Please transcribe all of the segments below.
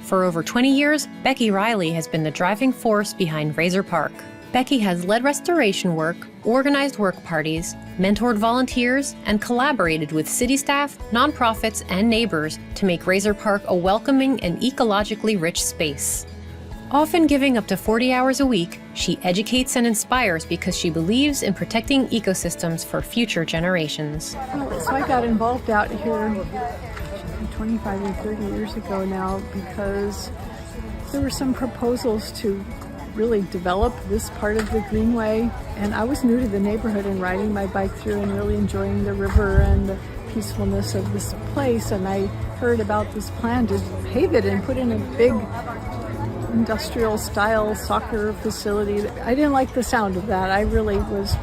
For over 20 years, Becky Riley has been the driving force behind Razor Park. Becky has led restoration work, organized work parties, mentored volunteers, and collaborated with city staff, nonprofits, and neighbors to make Razor Park a welcoming and ecologically rich space. Often giving up to 40 hours a week, she educates and inspires because she believes in protecting ecosystems for future generations. So I got involved out here 25 or 30 years ago now because there were some proposals to really develop this part of the Greenway, and I was new to the neighborhood and riding my bike through and really enjoying the river and the peacefulness of this place, and I heard about this plan to pave it and put in a big industrial style soccer facility. I didn't like the sound of that. I really was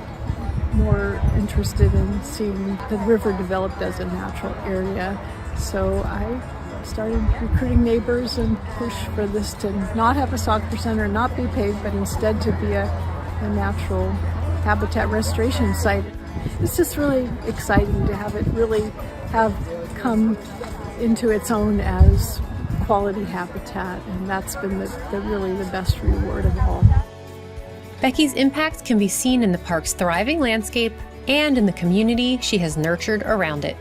more interested in seeing the river developed as a natural area. So I started recruiting neighbors and push for this to not have a soccer center, not be paved, but instead to be a natural habitat restoration site. It's just really exciting to have it really have come into its own as quality habitat, and that's been really the best reward of all. Becky's impact can be seen in the park's thriving landscape and in the community she has nurtured around it.